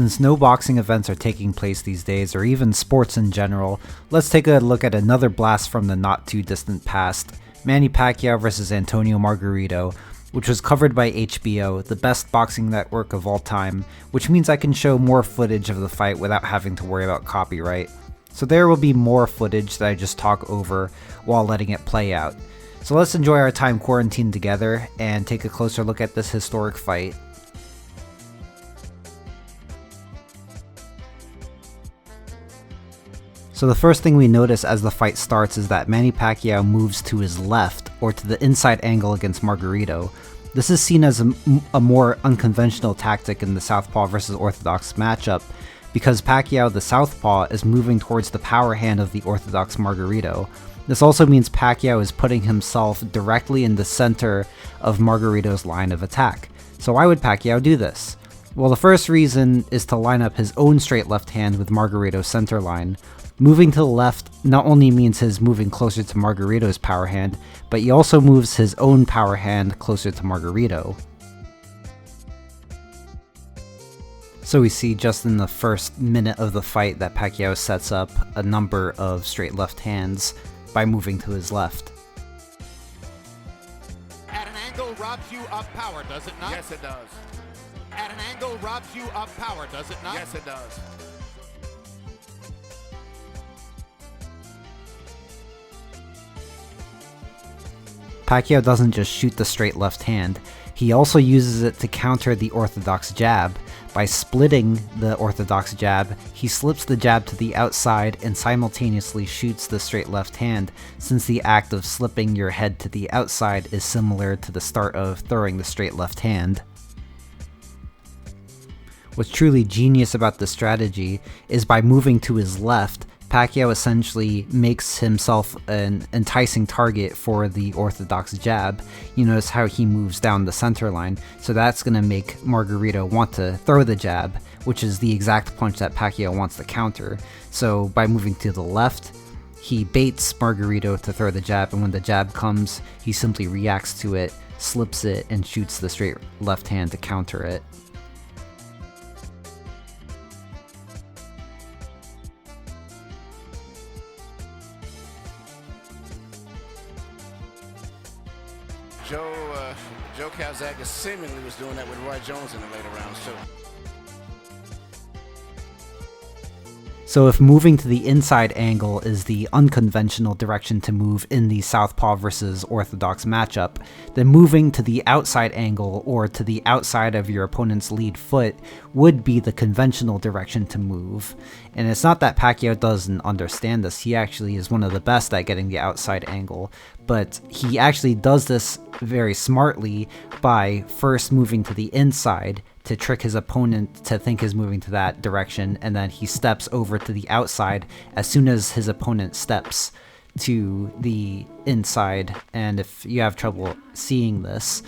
Since no boxing events are taking place these days, or even sports in general, let's take a look at another blast from the not too distant past, Manny Pacquiao vs Antonio Margarito, which was covered by HBO, the best boxing network of all time, which means I can show more footage of the fight without having to worry about copyright. So there will be more footage that I just talk over while letting it play out. So let's enjoy our time quarantined together and take a closer look at this historic fight. So the first thing we notice as the fight starts is that Manny Pacquiao moves to his left, or to the inside angle against Margarito. This is seen as a more unconventional tactic in the Southpaw versus Orthodox matchup, because Pacquiao, the Southpaw, is moving towards the power hand of the Orthodox Margarito. This also means Pacquiao is putting himself directly in the center of Margarito's line of attack. So why would Pacquiao do this? Well, the first reason is to line up his own straight left hand with Margarito's center line. Moving to the left not only means his moving closer to Margarito's power hand, but he also moves his own power hand closer to Margarito. So we see just in the first minute of the fight that Pacquiao sets up a number of straight left hands by moving to his left. At an angle robs you of power, does it not? Yes, it does. At an angle robs you of power, does it not? Yes, it does. Pacquiao doesn't just shoot the straight left hand, he also uses it to counter the orthodox jab. By splitting the orthodox jab, he slips the jab to the outside and simultaneously shoots the straight left hand, since the act of slipping your head to the outside is similar to the start of throwing the straight left hand. What's truly genius about this strategy is by moving to his left, Pacquiao essentially makes himself an enticing target for the orthodox jab. You notice how he moves down the center line, so that's going to make Margarito want to throw the jab, which is the exact punch that Pacquiao wants to counter. So by moving to the left, he baits Margarito to throw the jab, and when the jab comes, he simply reacts to it, slips it, and shoots the straight left hand to counter it. Joe Calzaghe seemingly was doing that with Roy Jones in the later rounds too. So if moving to the inside angle is the unconventional direction to move in the Southpaw versus Orthodox matchup, then moving to the outside angle or to the outside of your opponent's lead foot would be the conventional direction to move. And it's not that Pacquiao doesn't understand this, he actually is one of the best at getting the outside angle, but he actually does this very smartly by first moving to the inside to trick his opponent to think he's moving to that direction, and then he steps over to the outside as soon as his opponent steps to the inside. And if you have trouble seeing this,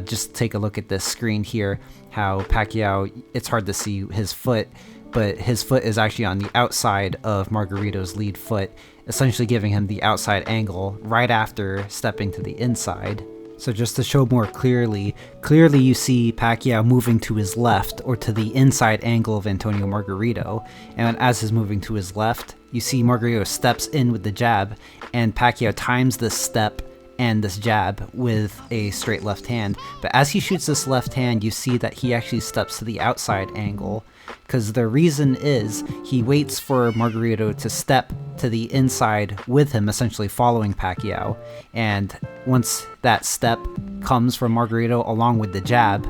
just take a look at this screen here, how Pacquiao, it's hard to see his foot, but his foot is actually on the outside of Margarito's lead foot, essentially giving him the outside angle right after stepping to the inside. So just to show more clearly you see Pacquiao moving to his left, or to the inside angle of Antonio Margarito, and as he's moving to his left, you see Margarito steps in with the jab, and Pacquiao times this step and this jab with a straight left hand. But as he shoots this left hand, you see that he actually steps to the outside angle, because the reason is he waits for Margarito to step to the inside with him, essentially following Pacquiao, and once that step comes from Margarito along with the jab,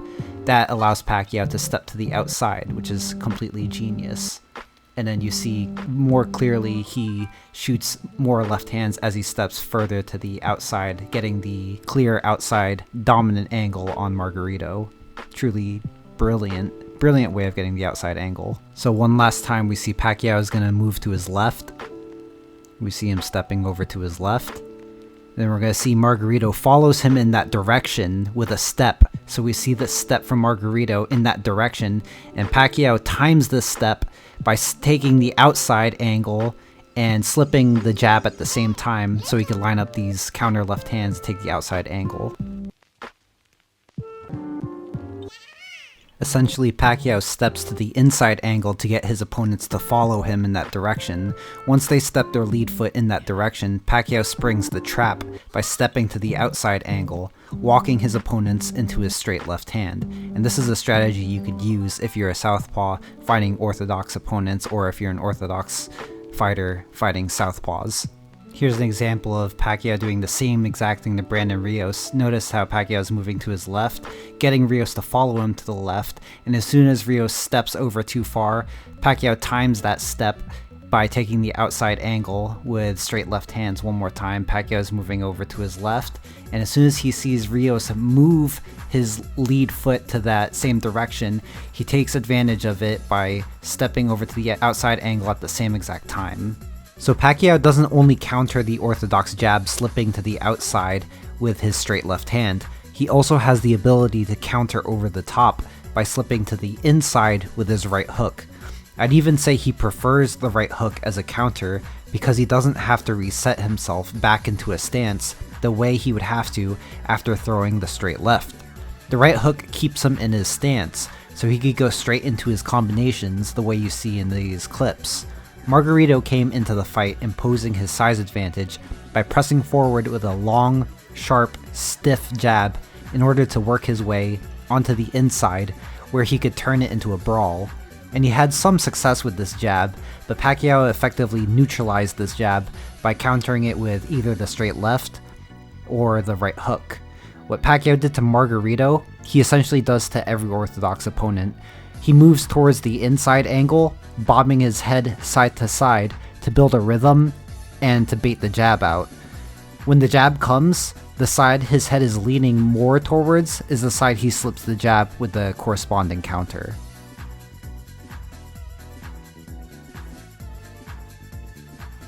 that allows Pacquiao to step to the outside, which is completely genius. And then you see more clearly he shoots more left hands as he steps further to the outside, getting the clear outside dominant angle on Margarito. Truly brilliant way of getting the outside angle. So one last time we see Pacquiao is going to move to his left. We see him stepping over to his left. Then we're going to see Margarito follows him in that direction with a step. So we see the step from Margarito in that direction, and Pacquiao times this step by taking the outside angle and slipping the jab at the same time, so he can line up these counter left hands to take the outside angle. Essentially, Pacquiao steps to the inside angle to get his opponents to follow him in that direction. Once they step their lead foot in that direction, Pacquiao springs the trap by stepping to the outside angle, walking his opponents into his straight left hand. And this is a strategy you could use if you're a southpaw fighting orthodox opponents, or if you're an orthodox fighter fighting southpaws. Here's an example of Pacquiao doing the same exact thing to Brandon Rios. Notice how Pacquiao is moving to his left, getting Rios to follow him to the left, and as soon as Rios steps over too far, Pacquiao times that step by taking the outside angle with straight left hands one more time. Pacquiao is moving over to his left, and as soon as he sees Rios move his lead foot to that same direction, he takes advantage of it by stepping over to the outside angle at the same exact time. So Pacquiao doesn't only counter the orthodox jab slipping to the outside with his straight left hand, he also has the ability to counter over the top by slipping to the inside with his right hook. I'd even say he prefers the right hook as a counter because he doesn't have to reset himself back into a stance the way he would have to after throwing the straight left. The right hook keeps him in his stance, so he could go straight into his combinations the way you see in these clips. Margarito came into the fight imposing his size advantage by pressing forward with a long, sharp, stiff jab in order to work his way onto the inside where he could turn it into a brawl. And he had some success with this jab, but Pacquiao effectively neutralized this jab by countering it with either the straight left or the right hook. What Pacquiao did to Margarito, he essentially does to every orthodox opponent. He moves towards the inside angle, bobbing his head side to side to build a rhythm and to bait the jab out. When the jab comes, the side his head is leaning more towards is the side he slips the jab with the corresponding counter.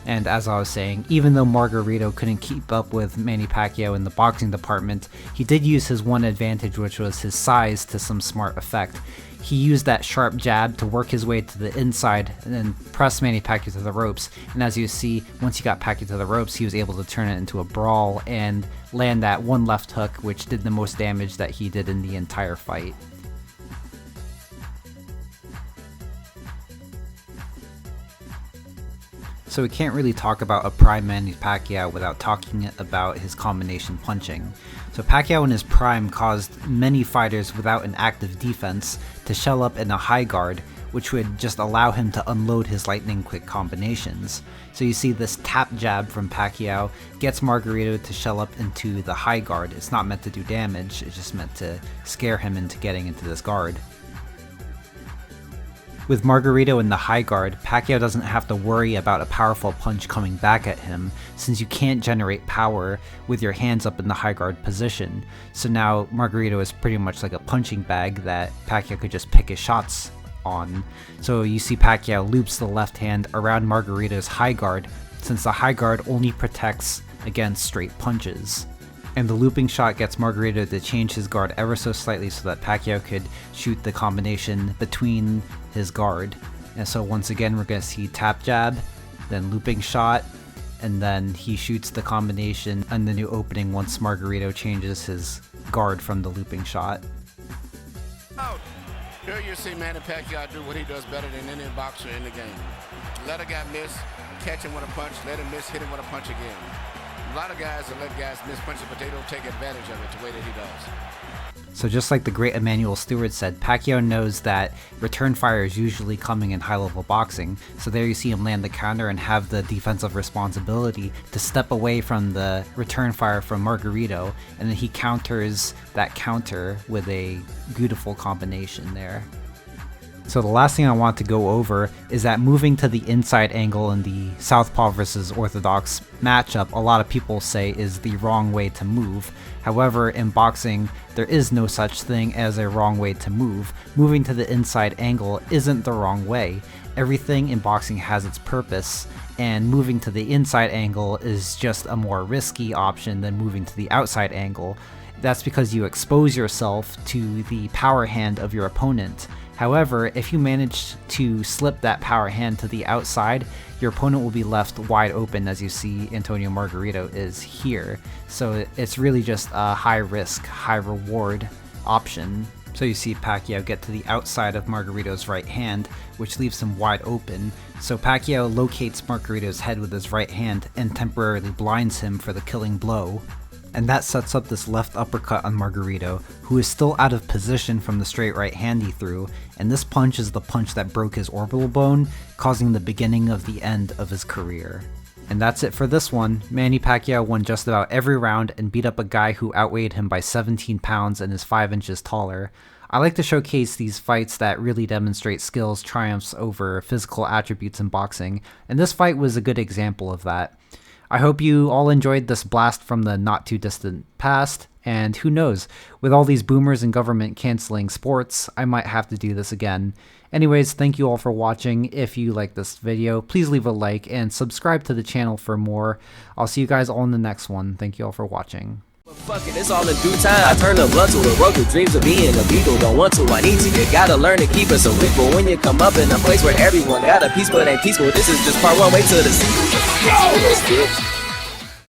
And as I was saying, even though Margarito couldn't keep up with Manny Pacquiao in the boxing department, he did use his one advantage, which was his size, to some smart effect. He used that sharp jab to work his way to the inside and then press Manny Pacquiao to the ropes. And as you see, once he got Pacquiao to the ropes, he was able to turn it into a brawl and land that one left hook, which did the most damage that he did in the entire fight. So we can't really talk about a prime Manny Pacquiao without talking about his combination punching. So Pacquiao in his prime caused many fighters without an active defense to shell up in a high guard, which would just allow him to unload his lightning quick combinations. So you see this tap jab from Pacquiao gets Margarito to shell up into the high guard. It's not meant to do damage, it's just meant to scare him into getting into this guard. With Margarito in the high guard, Pacquiao doesn't have to worry about a powerful punch coming back at him, since you can't generate power with your hands up in the high guard position. So now Margarito is pretty much like a punching bag that Pacquiao could just pick his shots on. So you see Pacquiao loops the left hand around Margarito's high guard, since the high guard only protects against straight punches. And the looping shot gets Margarito to change his guard ever so slightly so that Pacquiao could shoot the combination between his guard. And so once again we're going to see tap jab, then looping shot, and then he shoots the combination and the new opening once Margarito changes his guard from the looping shot. Out. Here you see Manny Pacquiao do what he does better than any boxer in the game. Let a guy miss, catch him with a punch, let him miss, hit him with a punch again. A lot of guys that let guys miss punches, but they don't take advantage of it the way that he does. So just like the great Emmanuel Stewart said, Pacquiao knows that return fire is usually coming in high-level boxing, so there you see him land the counter and have the defensive responsibility to step away from the return fire from Margarito, and then he counters that counter with a beautiful combination there. So the last thing I want to go over is that moving to the inside angle in the Southpaw versus Orthodox matchup, a lot of people say is the wrong way to move. However, in boxing, there is no such thing as a wrong way to move. Moving to the inside angle isn't the wrong way. Everything in boxing has its purpose, and moving to the inside angle is just a more risky option than moving to the outside angle. That's because you expose yourself to the power hand of your opponent. However, if you manage to slip that power hand to the outside, your opponent will be left wide open, as you see Antonio Margarito is here. So it's really just a high risk, high reward option So you see Pacquiao get to the outside of Margarito's right hand, which leaves him wide open. So Pacquiao locates Margarito's head with his right hand and temporarily blinds him for the killing blow. And that sets up this left uppercut on Margarito, who is still out of position from the straight right hand he threw, and this punch is the punch that broke his orbital bone, causing the beginning of the end of his career. And that's it for this one. Manny Pacquiao won just about every round and beat up a guy who outweighed him by 17 pounds and is 5 inches taller. I like to showcase these fights that really demonstrate skills triumphs over physical attributes in boxing, and this fight was a good example of that. I hope you all enjoyed this blast from the not too distant past, and who knows, with all these boomers and government canceling sports, I might have to do this again. Anyways, thank you all for watching. If you like this video, please leave a like and subscribe to the channel for more. I'll see you guys all in the next one. Thank you all for watching. Fuck it, it's all in due time. I turn the blood to a road with dreams of being a beagle. Don't want to, I need to. You gotta learn to keep it so equal. When you come up in a place where everyone got a piece but ain't peaceful, this is just part one. Wait till the sequel.